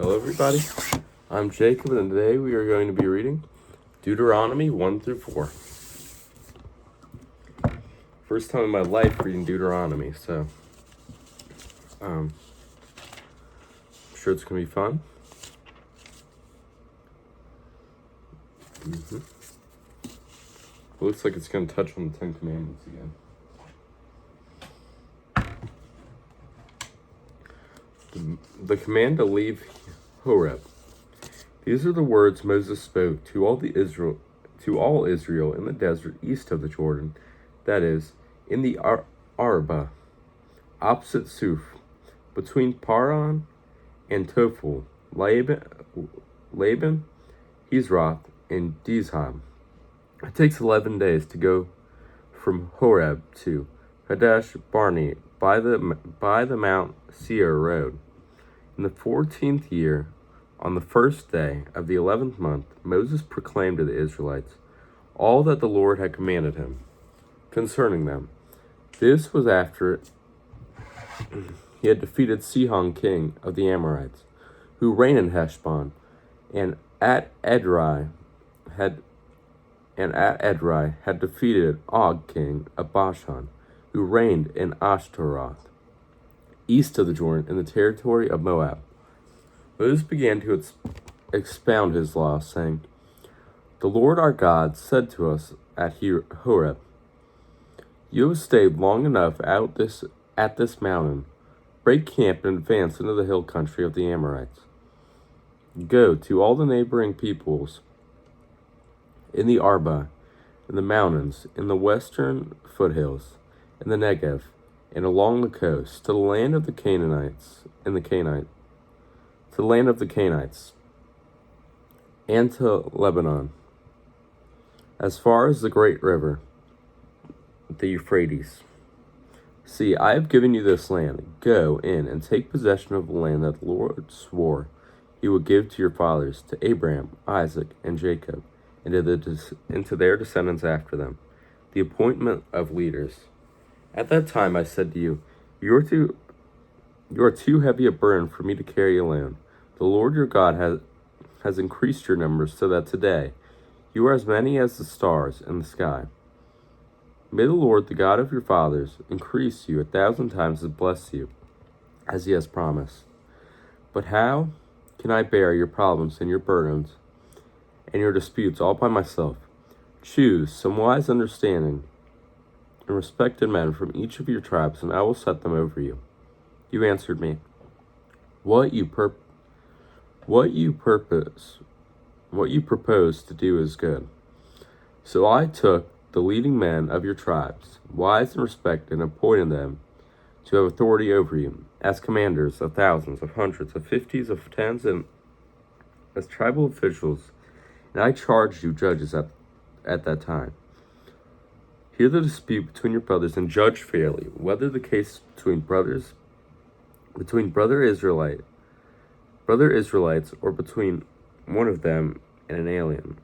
Hello everybody, I'm Jacob and today we are going to be reading Deuteronomy 1 through 4. First time in my life reading Deuteronomy, so I'm sure it's going to be fun. It looks like it's going to touch on the Ten Commandments again. The command to leave Horeb. These are the words Moses spoke to all Israel in the desert east of the Jordan, that is, in the Arba, opposite Suf, between Paran and Tophel, Laban, Hezroth, and Dizham. It takes 11 days to go from Horeb to Kadesh Barnea by the Mount Seir road. In the 14th year, on the first day of the 11th month, Moses proclaimed to the Israelites all that the Lord had commanded him concerning them. This was after he had defeated Sihon, king of the Amorites, who reigned in Heshbon, and at Edrei had defeated Og, king of Bashan, who reigned in Ashtaroth, east of the Jordan, in the territory of Moab. Moses began to expound his law, saying, "The Lord our God said to us at Horeb, 'You have stayed long enough at this mountain. Break camp and advance into the hill country of the Amorites. Go to all the neighboring peoples in the Arba, in the mountains, in the western foothills, in the Negev, and along the coast, to the land of the Canaanites, and to Lebanon, as far as the great river, the Euphrates. See, I have given you this land. Go in and take possession of the land that the Lord swore he would give to your fathers, to Abraham, Isaac, and Jacob, and to their descendants after them, the appointment of leaders. At that time I said to you, You are too heavy a burden for me to carry alone. The Lord your God has increased your numbers so that today you are as many as the stars in the sky. May the Lord, the God of your fathers, increase you 1,000 times and bless you, as he has promised. But how can I bear your problems and your burdens and your disputes all by myself? Choose some wise, understanding, and respected men from each of your tribes, and I will set them over you." You answered me, What you propose to do is good. So I took the leading men of your tribes, wise and respected, and appointed them to have authority over you, as commanders of thousands, of hundreds, of fifties, of tens, and as tribal officials. And I charged you judges at that time. Hear the dispute between your brothers and judge fairly, whether the case between brother Israelites, or between one of them and an alien.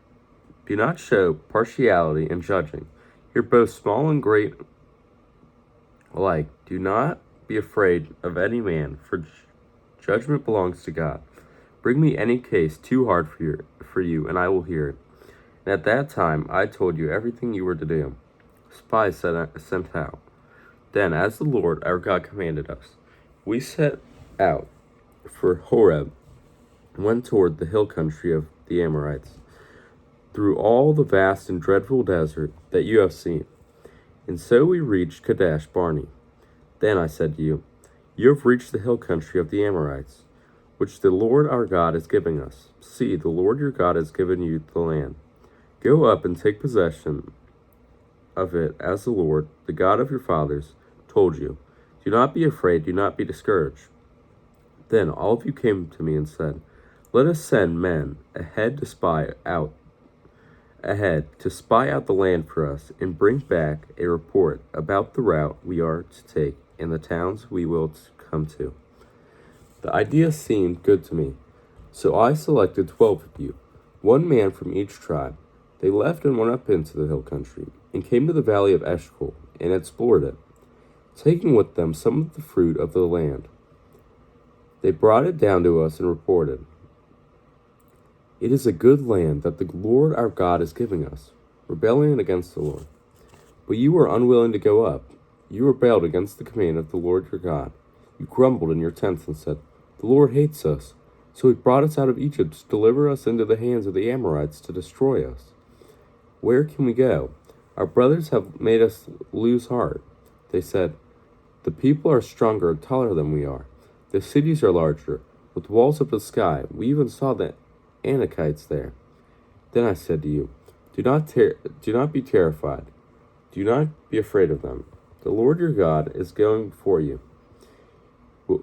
Do not show partiality in judging. Hear both small and great alike. Do not be afraid of any man, for judgment belongs to God. Bring me any case too hard for you, and I will hear it. And at that time I told you everything you were to do. Spies sent out. Then, as the Lord our God commanded us, we set out for Horeb and went toward the hill country of the Amorites, through all the vast and dreadful desert that you have seen. And so we reached Kadesh Barnea. Then I said to you, You have reached the hill country of the Amorites, which the Lord our God is giving us. See, the Lord your God has given you the land. Go up and take possession of it, as the Lord, the God of your fathers, told you. Do not be afraid, do not be discouraged. Then all of you came to me and said, Let us send men ahead to spy out the land for us, and bring back a report about the route we are to take and the towns we will come to. The idea seemed good to me, so I selected 12 of you, one man from each tribe. They left and went up into the hill country, and came to the valley of Eshcol, and explored it, taking with them some of the fruit of the land. They brought it down to us and reported, "It is a good land that the Lord our God is giving us," rebelling against the Lord. But you were unwilling to go up. You rebelled against the command of the Lord your God. You grumbled in your tents and said, "The Lord hates us, so he brought us out of Egypt to deliver us into the hands of the Amorites to destroy us. Where can we go? Our brothers have made us lose heart." They said, "The people are stronger and taller than we are. The cities are larger, with walls up to the sky. We even saw the Anakites there." Then I said to you, do not be terrified. Do not be afraid of them. The Lord your God is going before you. Will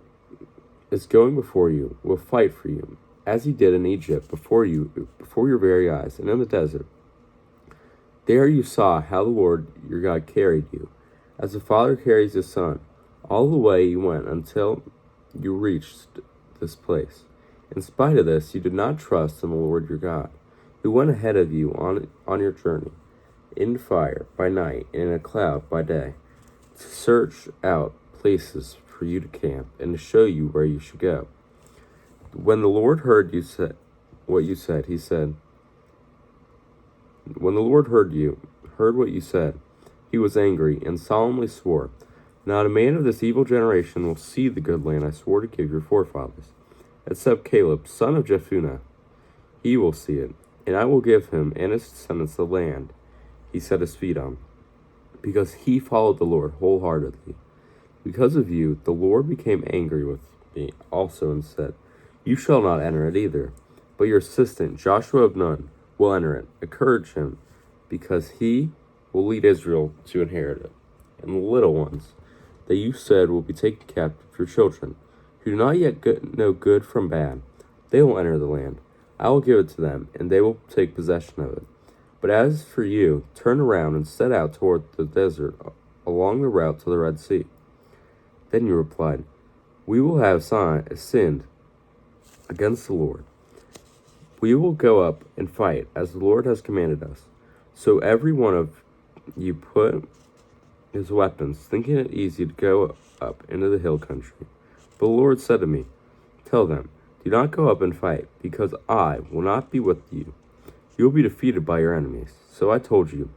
fight for you, as he did in Egypt before your very eyes, and in the desert. There you saw how the Lord your God carried you, as a father carries his son, all the way you went until you reached this place. In spite of this, you did not trust in the Lord your God, who went ahead of you on your journey, in fire by night and in a cloud by day, to search out places for you to camp and to show you where you should go. When the Lord heard what you said, he was angry and solemnly swore, "Not a man of this evil generation will see the good land I swore to give your forefathers, except Caleb, son of Jephunneh. He will see it, and I will give him and his descendants the land he set his feet on, because he followed the Lord wholeheartedly. Because of you, the Lord became angry with me also and said, you shall not enter it either, but your assistant, Joshua of Nun, will enter it. Encourage him, because he will lead Israel to inherit it. And the little ones that you said will be taken captive, your children, who do not yet know good from bad, they will enter the land. I will give it to them, and they will take possession of it. But as for you, turn around and set out toward the desert along the route to the Red Sea." Then you replied, "We will have sinned against the Lord. We will go up and fight as the Lord has commanded us." So every one of you put his weapons, thinking it easy to go up into the hill country. But the Lord said to me, "Tell them, do not go up and fight, because I will not be with you. You will be defeated by your enemies." So I told you,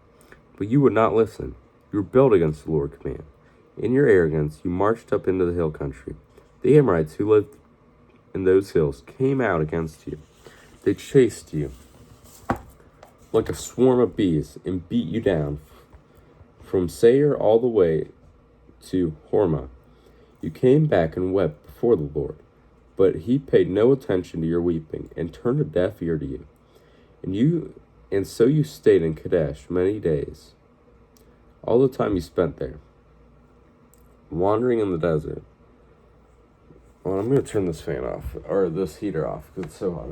but you would not listen. You rebelled against the Lord's command. In your arrogance, you marched up into the hill country. The Amorites who lived in those hills came out against you. They chased you like a swarm of bees and beat you down from Seir all the way to Hormah. You came back and wept before the Lord, but he paid no attention to your weeping and turned a deaf ear to you. And so you stayed in Kadesh many days, all the time you spent there, wandering in the desert. Well, I'm going to turn this fan off, or this heater off, because it's so hot.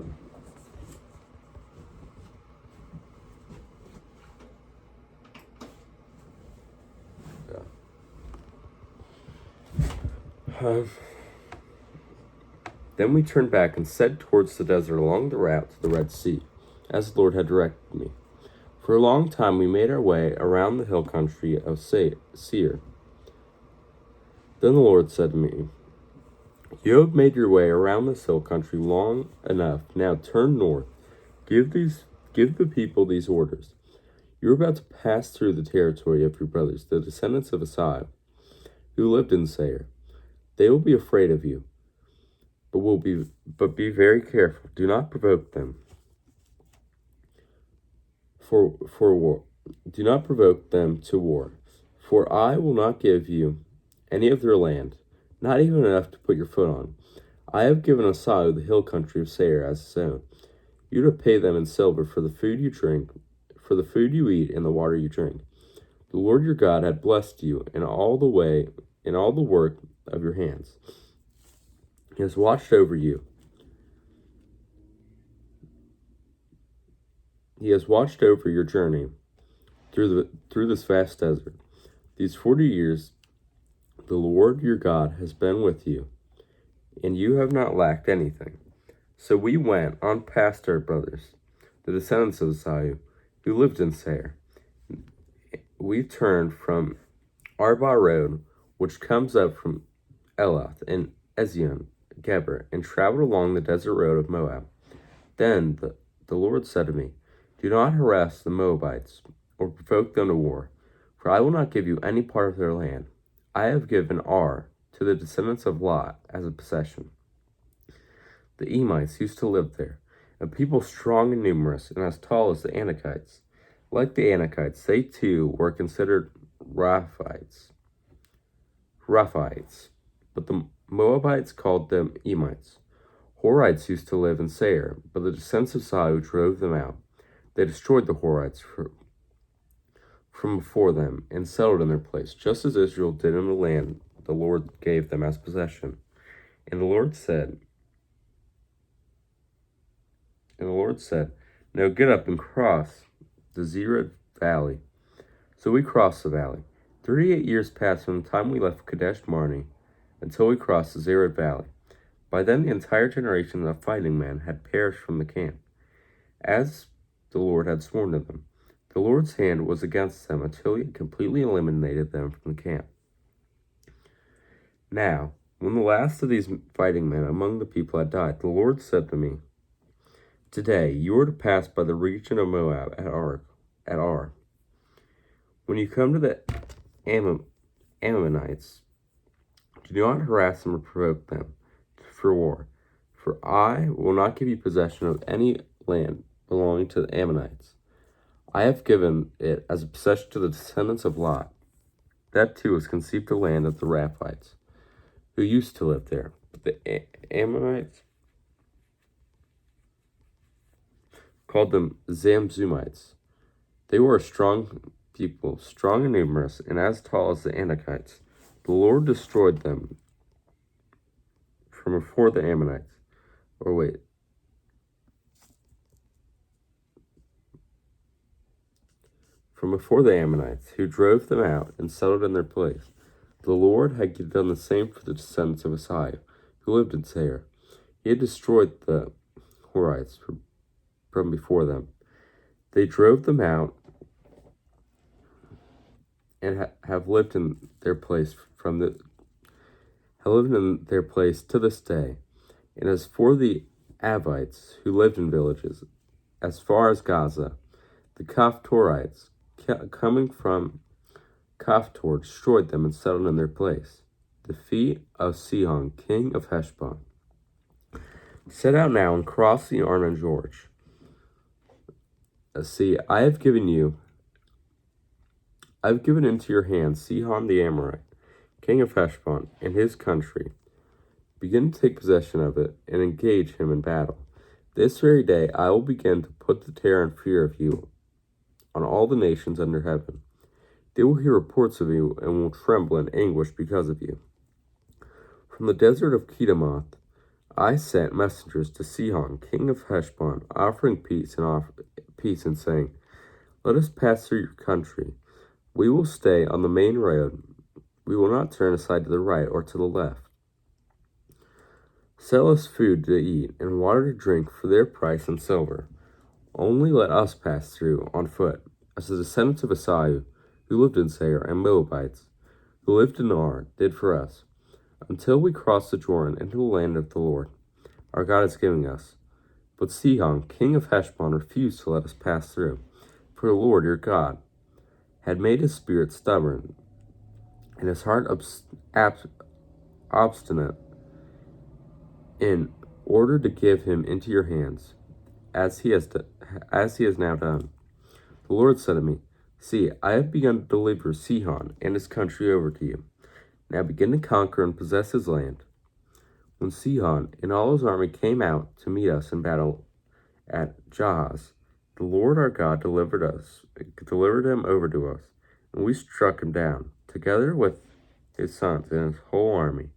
Then we turned back and set towards the desert along the route to the Red Sea, as the Lord had directed me. For a long time we made our way around the hill country of Seir. Then the Lord said to me, "You have made your way around this hill country long enough. Now turn north. Give the people these orders. You are about to pass through the territory of your brothers, the descendants of Esau, who lived in Seir. They will be afraid of you, but be very careful. Do not provoke them for war. Do not provoke them to war, for I will not give you any of their land, not even enough to put your foot on. I have given Esau the hill country of Seir as his own. You are to pay them in silver for the food you drink, for the food you eat, and the water you drink. The Lord your God had blessed you in all the work of your hands. He has watched over you. He has watched over your journey through this vast desert. These 40 years, the Lord your God has been with you, and you have not lacked anything. So we went on past our brothers, the descendants of Esau, who lived in Seir. We turned from Arba Road, which comes up from Elath and Ezion, Geber and traveled along the desert road of Moab. Then the Lord said to me, do not harass the Moabites or provoke them to war, for I will not give you any part of their land. I have given Ar to the descendants of Lot as a possession. The Emites used to live there, a people strong and numerous and as tall as the Anakites. Like the Anakites, they too were considered Rephaites, but the Moabites called them Emites. Horites used to live in Seir, but the descendants of Saul drove them out. They destroyed the Horites from before them and settled in their place, just as Israel did in the land the Lord gave them as possession. And the Lord said, now get up and cross the Zered Valley. So we crossed the valley. 38 years passed from the time we left Kadesh Barnea until we crossed the Zered Valley. By then the entire generation of fighting men had perished from the camp, as the Lord had sworn to them. The Lord's hand was against them until he had completely eliminated them from the camp. Now, when the last of these fighting men among the people had died, the Lord said to me, today you are to pass by the region of Moab at Ar. When you come to the Ammonites, do not harass them or provoke them for war, for I will not give you possession of any land belonging to the Ammonites. I have given it as a possession to the descendants of Lot. That too was conceived the land of the Rephaites, who used to live there. But the Ammonites called them Zamzumites. They were a strong people, strong and numerous, and as tall as the Anakites. The Lord destroyed them from before the Ammonites. From before the Ammonites, who drove them out and settled in their place. The Lord had done the same for the descendants of Isaiah, who lived in Seir. He had destroyed the Horites from before them. They drove them out and have lived in their place to this day. And as for the Avites, who lived in villages as far as Gaza, the Kaphtorites, coming from Kaphtor, destroyed them and settled in their place. The feet of Sihon, king of Heshbon. Set out now and cross the Arnon George. See, I have given into your hands Sihon the Amorite, king of Heshbon, and his country. Begin to take possession of it and engage him in battle. This very day I will begin to put the terror and fear of you on all the nations under heaven. They will hear reports of you and will tremble in anguish because of you. From the desert of Kedemoth, I sent messengers to Sihon, king of Heshbon, offering peace and saying, let us pass through your country. We will stay on the main road. We will not turn aside to the right or to the left. Sell us food to eat and water to drink for their price in silver. Only let us pass through on foot, as the descendants of Isaiah, who lived in Seir, and Moabites, who lived in Ar, did for us, until we cross the Jordan into the land of the Lord, our God is giving us. But Sihon, king of Heshbon, refused to let us pass through, for the Lord your God had made his spirit stubborn, and his heart obstinate, in order to give him into your hands, as he has now done. The Lord said to me, see, I have begun to deliver Sihon and his country over to you. Now begin to conquer and possess his land. When Sihon and all his army came out to meet us in battle at Jahaz, the Lord our God delivered him over to us, and we struck him down, together with his sons and his whole army.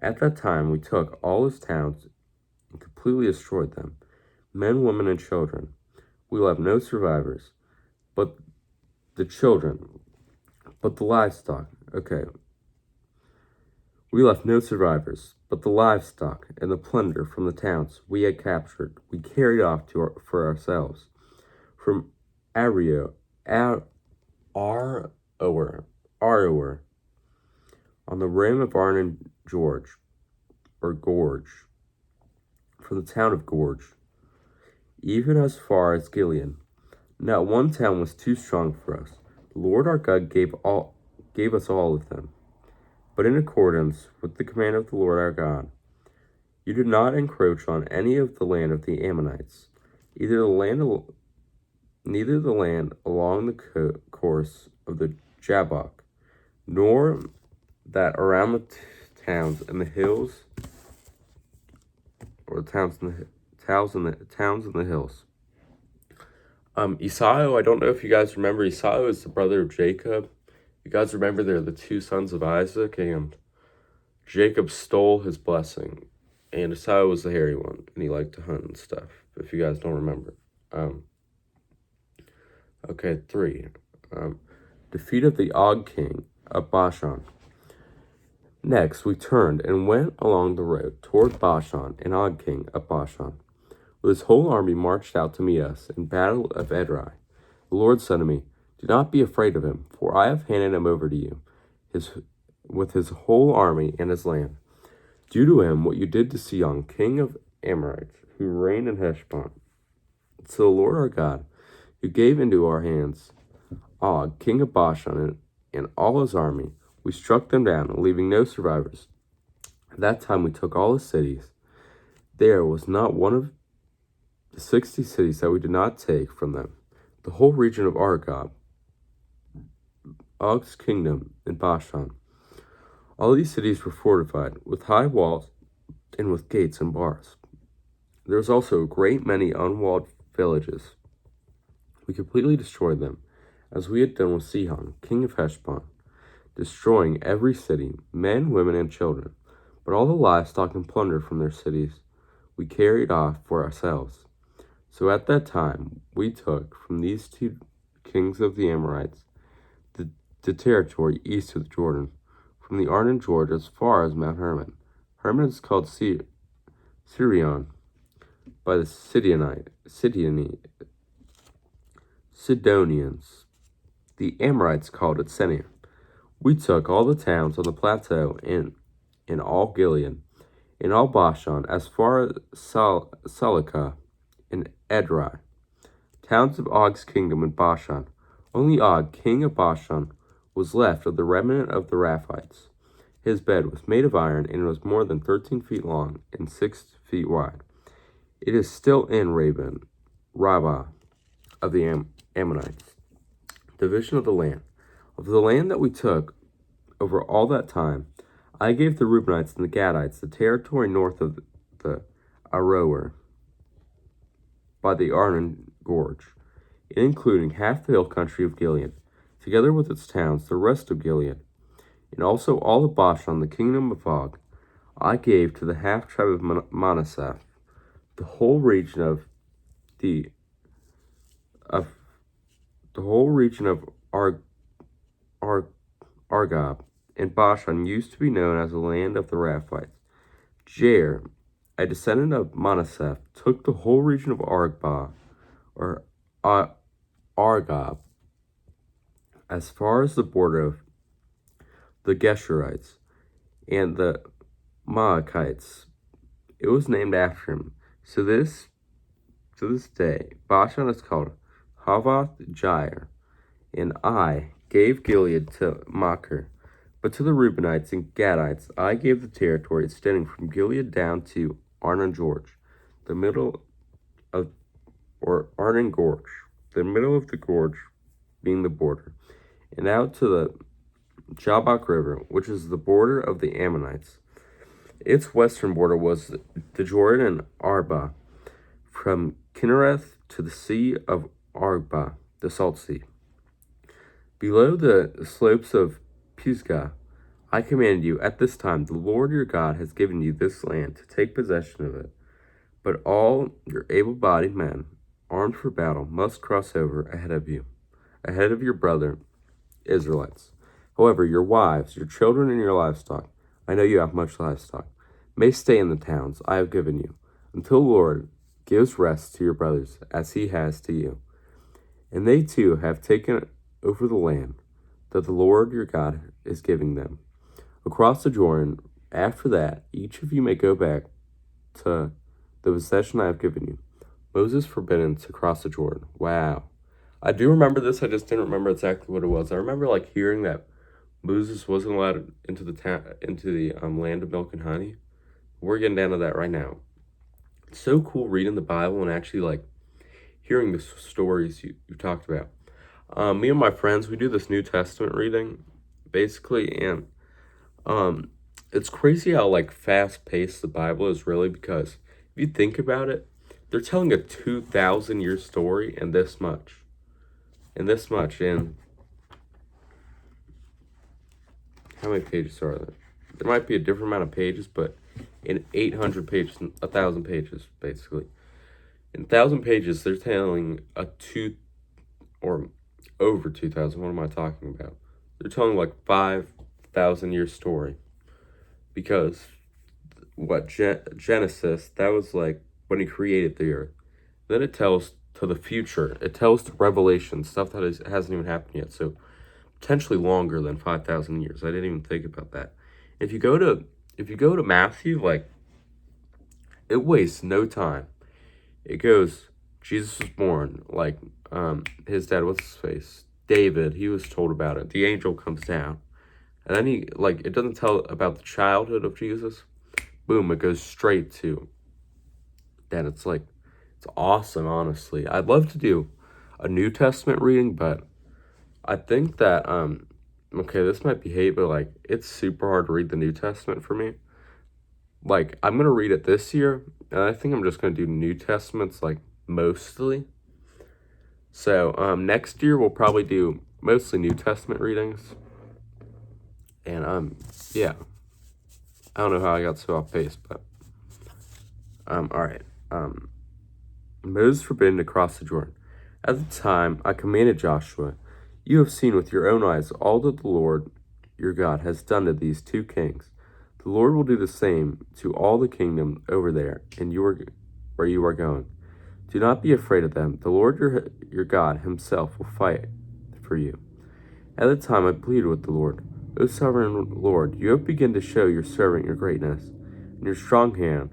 At that time we took all his towns and completely destroyed them, men, women, and children. We left no survivors, but the livestock. We left no survivors, but the livestock and the plunder from the towns we had captured, we carried off for ourselves. From Aroer, on the rim of Arnon George, or Gorge, from the town of Gorge, even as far as Gilead. Not one town was too strong for us. The Lord our God gave us all of them. But in accordance with the command of the Lord our God, you did not encroach on any of the land of the Ammonites, neither the land along the course of the Jabbok, nor that around the towns and the hills, or the towns in the hills. Esau, I don't know if you guys remember, Esau is the brother of Jacob. You guys remember they're the two sons of Isaac, and Jacob stole his blessing, and Esau was the hairy one, and he liked to hunt and stuff, if you guys don't remember. Okay, 3. Defeat of the Og king of Bashan. Next, we turned and went along the road toward Bashan, and Og king of Bashan, with his whole army, marched out to meet us in battle of Edrei. The Lord said to me, do not be afraid of him, for I have handed him over to you, with his whole army and his land. Do to him what you did to Sihon, king of Amorites, who reigned in Heshbon. So the Lord our God, who gave into our hands Og, king of Bashan, and all his army, we struck them down, leaving no survivors. At that time we took all the cities. There was not one of the 60 cities that we did not take from them. The whole region of Argob, Og's kingdom in Bashan. All these cities were fortified, with high walls and with gates and bars. There was also a great many unwalled villages. We completely destroyed them, as we had done with Sihon, king of Heshbon, destroying every city, men, women, and children. But all the livestock and plunder from their cities we carried off for ourselves. So at that time we took from these two kings of the Amorites the territory east of the Jordan, from the Arnon George as far as Mount Hermon. Hermon is called Sirion by the Sidonians. The Amorites called it Senir. We took all the towns on the plateau in all Gilead, in all Bashan, as far as Salecah and Edrei, towns of Og's kingdom in Bashan. Only Og, king of Bashan, was left of the remnant of the Raphites. His bed was made of iron, and it was more than 13 feet long and 6 feet wide. It is still in Rabbah of the Ammonites. Division of the land. Of the land that we took over all that time, I gave the Reubenites and the Gadites the territory north of the Aroer by the Arnon Gorge, including half the hill country of Gilead, together with its towns, the rest of Gilead, and also all of Bashan, the kingdom of Og. I gave to the half tribe of Manasseh the whole region of Argob and Bashan used to be known as the land of the Raphites. Jair, a descendant of Manasseh, took the whole region of Argob, as far as the border of the Geshurites and the Maachites. It was named after him. So this day, Bashan is called Havoth Jair, and I gave Gilead to Machir. But to the Reubenites and Gadites I gave the territory extending from Gilead down to Arnon Gorge, the middle of the gorge being the border, and out to the Jabbok River, which is the border of the Ammonites. Its western border was the Jordan and Arba, from Kinnereth to the sea of Arba, the Salt Sea. Below the slopes of Pisgah, I command you, at this time the Lord your God has given you this land to take possession of it. But all your able-bodied men, armed for battle, must cross over ahead of your brother Israelites. However, your wives, your children, and your livestock, I know you have much livestock, may stay in the towns I have given you, until the Lord gives rest to your brothers, as he has to you. And they too have taken over the land that the Lord your God is giving them, across the Jordan After that, each of you may go back to the possession I have given you. Moses forbidden to cross the Jordan. Wow. I do remember this, I just didn't remember exactly what it was. I remember like hearing that Moses wasn't allowed into the land of milk and honey. We're getting down to that right now. It's so cool reading the Bible and actually like hearing the stories you talked about. Me and my friends, we do this New Testament reading, basically, and it's crazy how like fast paced the Bible is really, because if you think about it, they're telling a 2,000-year story in this much, and how many pages are there? There might be a different amount of pages, but in 800 pages, 1,000 pages, basically. In 1,000 pages, they're telling or over 2,000. What am I talking about? They're telling like 5,000-year story, because Genesis, that was like when he created the earth. Then it tells to the future. It tells to Revelation, stuff that hasn't even happened yet. So potentially longer than 5,000 years. I didn't even think about that. If you go to Matthew, like, it wastes no time. It goes, Jesus was born, like, his dad, what's his face? David, he was told about it. The angel comes down. And then it doesn't tell about the childhood of Jesus. Boom, it goes straight to that. It's awesome, honestly. I'd love to do a New Testament reading, but I think that, okay, this might be hate, but like, it's super hard to read the New Testament for me. Like, I'm going to read it this year, and I think I'm just going to do New Testaments, like, mostly. So, next year we'll probably do mostly New Testament readings. And, yeah. I don't know how I got so off pace, but, alright. Moses forbidden to cross the Jordan. At the time I commanded Joshua, you have seen with your own eyes all that the Lord your God has done to these two kings. The Lord will do the same to all the kingdom over there, and where you are going. Do not be afraid of them. The Lord your God himself will fight for you. At the time I pleaded with the Lord, O sovereign Lord, you have begun to show your servant your greatness and your strong hand.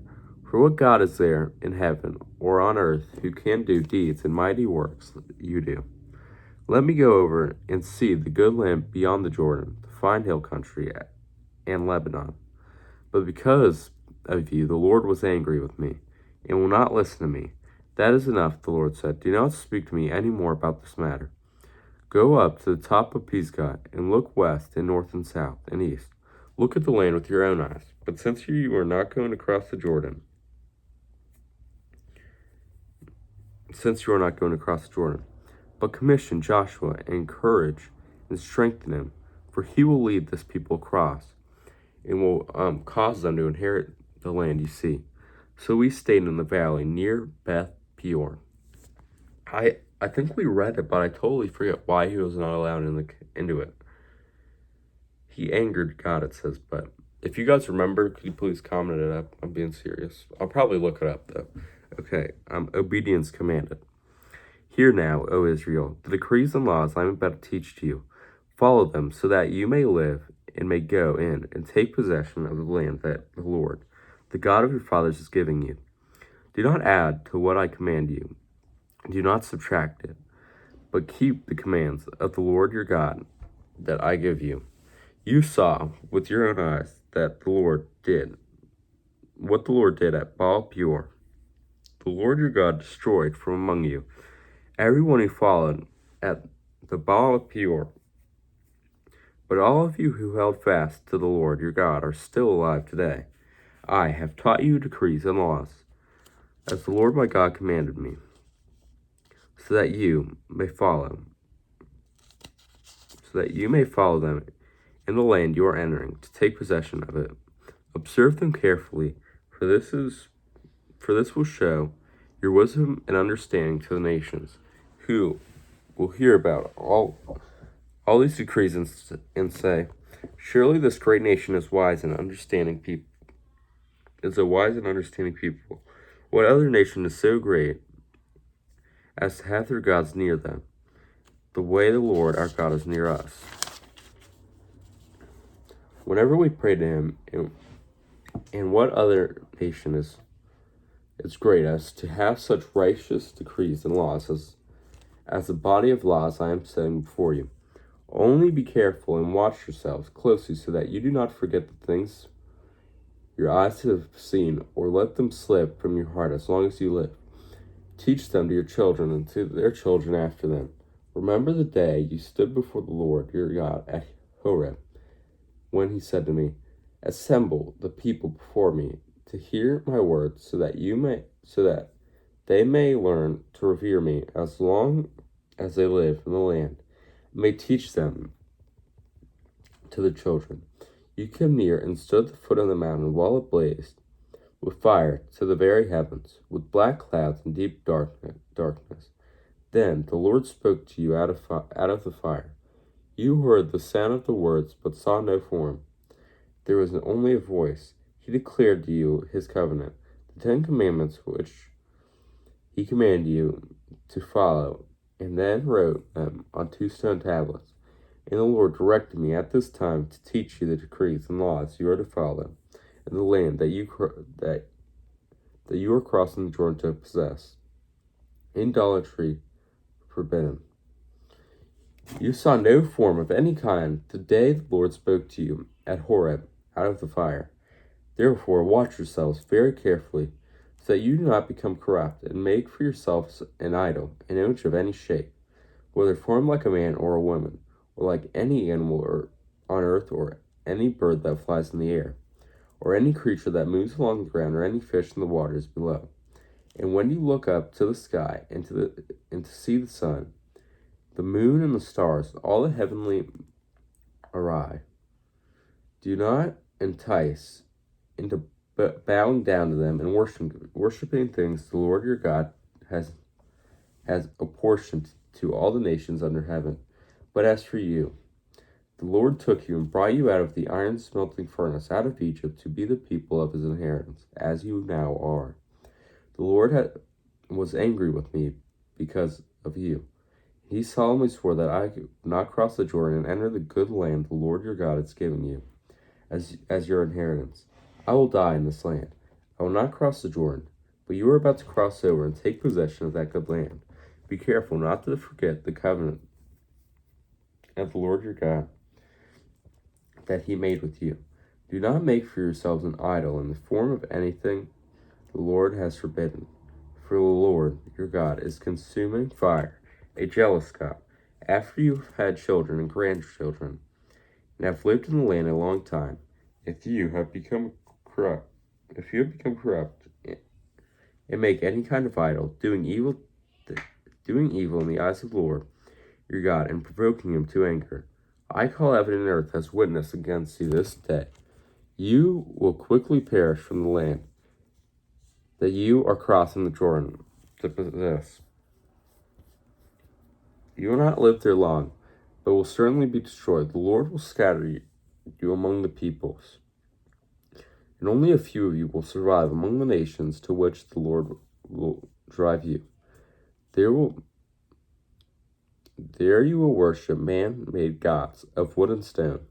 For what God is there in heaven or on earth who can do deeds and mighty works you do? Let me go over and see the good land beyond the Jordan, the fine hill country, and Lebanon. But because of you, the Lord was angry with me, and will not listen to me. That is enough, the Lord said. Do not speak to me any more about this matter. Go up to the top of Pisgah, and look west and north and south and east. Look at the land with your own eyes. But since you are not going to cross the Jordan, but commission Joshua and encourage and strengthen him, for he will lead this people across, and will cause them to inherit the land you see. So we stayed in the valley near Beth Peor. I think we read it, but I totally forget why he was not allowed into it. He angered God, it says, but if you guys remember, could you please comment it up? I'm being serious. I'll probably look it up, though. Okay, obedience commanded. Hear now, O Israel, the decrees and laws I am about to teach to you. Follow them so that you may live and may go in and take possession of the land that the Lord, the God of your fathers, is giving you. Do not add to what I command you. Do not subtract it, but keep the commands of the Lord your God that I give you. You saw with your own eyes that what the Lord did at Baal Peor. The Lord your God destroyed from among you everyone who followed at the Baal of Peor. But all of you who held fast to the Lord your God are still alive today. I have taught you decrees and laws, as the Lord my God commanded me, so that you may follow them in the land you are entering to take possession of it. Observe them carefully, for this will show your wisdom and understanding to the nations, who will hear about all these decrees and say, surely this great nation is wise and understanding people. What other nation is so great as to have their gods near them, the way the Lord our God is near us? Whenever we pray to him And what other nation is great as to have such righteous decrees and laws as the body of laws I am setting before you? Only be careful and watch yourselves closely so that you do not forget the things your eyes have seen, or let them slip from your heart as long as you live. Teach them to your children and to their children after them. Remember the day you stood before the Lord your God at Horeb, when he said to me, assemble the people before me to hear my words, so that they may learn to revere me as long as they live in the land, and may teach them to the children. You came near and stood at the foot of the mountain while it blazed with fire to the very heavens, with black clouds and deep darkness. Then the Lord spoke to you out of the fire. You heard the sound of the words, but saw no form. There was only a voice. He declared to you his covenant, the 10 Commandments which he commanded you to follow, and then wrote them on 2 stone tablets. And the Lord directed me at this time to teach you the decrees and laws you are to follow in the land that you are crossing the Jordan to possess. Idolatry forbidden. You saw no form of any kind the day the Lord spoke to you at Horeb out of the fire. Therefore watch yourselves very carefully, so that you do not become corrupt, and make for yourselves an idol, an image of any shape, whether formed like a man or a woman, or like any animal on earth, or any bird that flies in the air, or any creature that moves along the ground, or any fish in the waters below. And when you look up to the sky and to see the sun, the moon, and the stars, all the heavenly array, do not entice into bowing down to them and worshiping things the Lord your God has apportioned to all the nations under heaven. But as for you, the Lord took you and brought you out of the iron smelting furnace, out of Egypt, to be the people of his inheritance, as you now are. The Lord was angry with me because of you. He solemnly swore that I could not cross the Jordan and enter the good land the Lord your God has given you as your inheritance. I will die in this land. I will not cross the Jordan, but you are about to cross over and take possession of that good land. Be careful not to forget the covenant of the Lord your God that he made with you. Do not make for yourselves an idol in the form of anything the Lord has forbidden. For the Lord your God is consuming fire, a jealous God. After you have had children and grandchildren, and have lived in the land a long time, if you have become corrupt, and make any kind of idol, doing evil in the eyes of the Lord your God, and provoking him to anger, I call heaven and earth as witness against you this day. You will quickly perish from the land that you are crossing the Jordan to possess. You will not live there long, but will certainly be destroyed. The Lord will scatter you among the peoples, and only a few of you will survive among the nations to which the Lord will drive you. There you will worship man-made gods of wood and stone,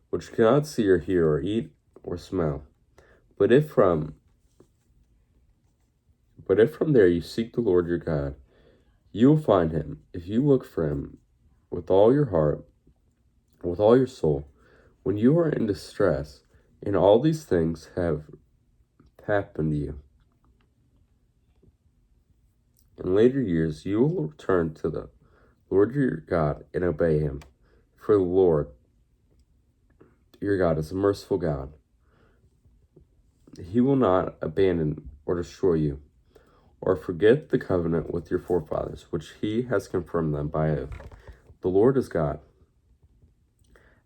which cannot see or hear or eat or smell. But if from there you seek the Lord your God, you will find him, if you look for him with all your heart, with all your soul, when you are in distress, and all these things have happened to you. In later years, you will return to the Lord your God and obey him. For the Lord your God is a merciful God. He will not abandon or destroy you, or forget the covenant with your forefathers, which he has confirmed them by oath. The Lord is God.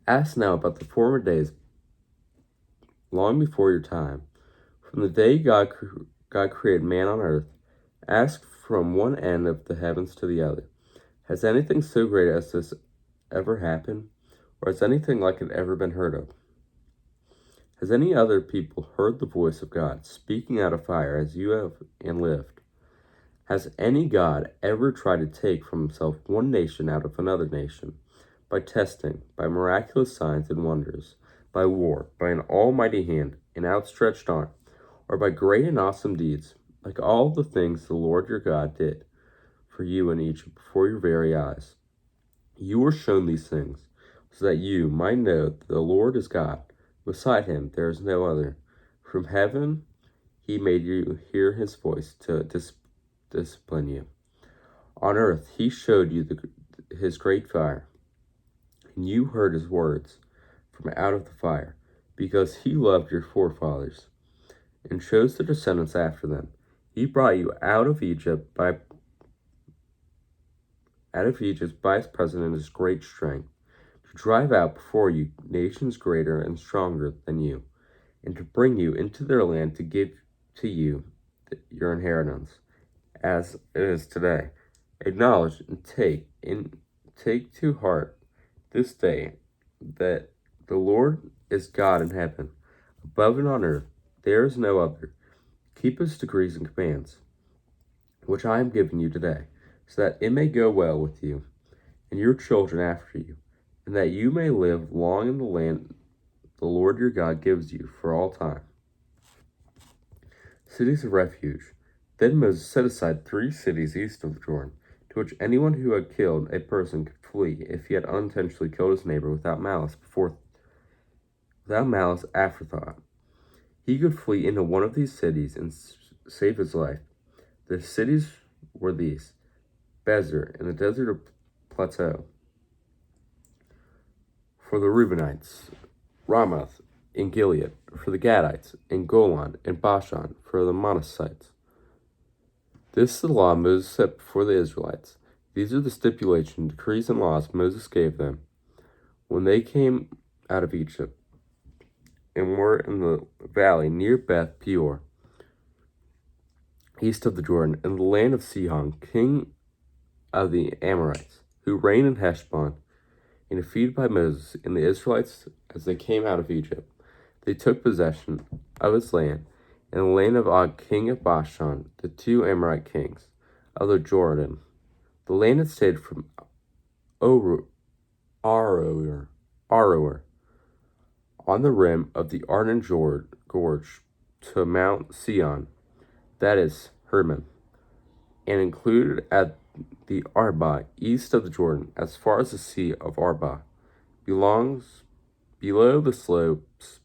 Ask now about the former days, long before your time, from the day God created man on earth. Ask from one end of the heavens to the other. Has anything so great as this ever happened? Or has anything like it ever been heard of? Has any other people heard the voice of God speaking out of fire as you have and lived? Has any God ever tried to take from himself one nation out of another nation, by testing, by miraculous signs and wonders, by war, by an almighty hand, and outstretched arm, or by great and awesome deeds, like all the things the Lord your God did for you in Egypt before your very eyes. You were shown these things, so that you might know that the Lord is God. Beside him there is no other. From heaven he made you hear his voice to discipline you. On earth he showed you his great fire, and you heard his words from out of the fire, because he loved your forefathers, and chose the descendants after them. He brought you out of Egypt by his presence and his great strength, to drive out before you nations greater and stronger than you, and to bring you into their land to give to you your inheritance, as it is today. Acknowledge and take to heart this day that the Lord is God in heaven, above and on earth. There is no other. Keep his decrees and commands, which I am giving you today, so that it may go well with you and your children after you, and that you may live long in the land the Lord your God gives you for all time. Cities of refuge. Then Moses set aside 3 cities east of the Jordan, to which anyone who had killed a person could flee if he had unintentionally killed his neighbor without malice afterthought. He could flee into one of these cities and save his life. The cities were these: Bezer in the desert of Plateau for the Reubenites, Ramoth in Gilead for the Gadites, and Golan and Bashan for the Manassites. This is the law Moses set before the Israelites. These are the stipulations, decrees, and laws Moses gave them when they came out of Egypt and were in the valley near Beth Peor, east of the Jordan, in the land of Sihon, king of the Amorites, who reigned in Heshbon, and defeated by Moses and the Israelites as they came out of Egypt. They took possession of his land, and the land of Og, king of Bashan, the 2 Amorite kings of the Jordan. The land had stayed from Aroer on the rim of the Arnon Gorge to Mount Sion, that is, Hermon, and included at the Arba, east of the Jordan, as far as the Sea of Arba, belongs below the slopes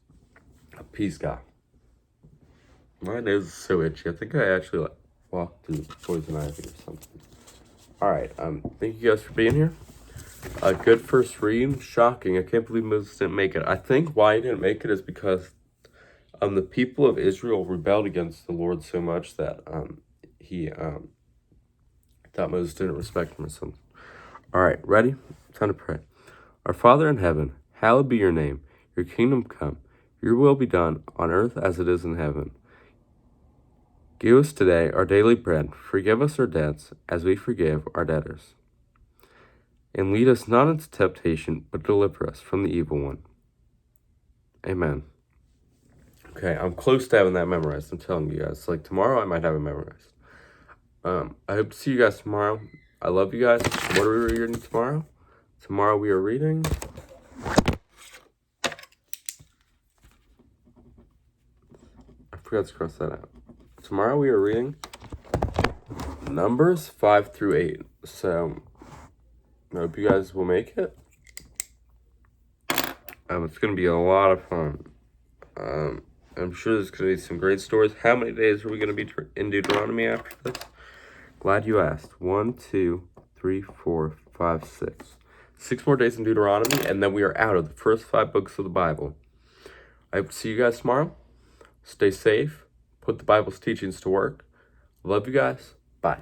of Pisgah. My nose is so itchy. I think I actually walked through poison ivy or something. Alright, thank you guys for being here. A good first read. Shocking. I can't believe Moses didn't make it. I think why he didn't make it is because the people of Israel rebelled against the Lord so much that he thought Moses didn't respect him or something. Alright, ready? Time to pray. Our Father in heaven, hallowed be your name. Your kingdom come. Your will be done on earth as it is in heaven. Give us today our daily bread. Forgive us our debts as we forgive our debtors. And lead us not into temptation, but deliver us from the evil one. Amen. Okay, I'm close to having that memorized. I'm telling you guys. Like tomorrow, I might have it memorized. I hope to see you guys tomorrow. I love you guys. What are we reading tomorrow? Tomorrow we are reading... I forgot to cross that out. Tomorrow we are reading Numbers 5 through 8. So, I hope you guys will make it. It's going to be a lot of fun. I'm sure there's going to be some great stories. How many days are we going to be in Deuteronomy after this? Glad you asked. 1, 2, 3, 4, 5, 6. 6 more days in Deuteronomy, and then we are out of the first 5 books of the Bible. I hope to see you guys tomorrow. Stay safe. Put the Bible's teachings to work. Love you guys. Bye.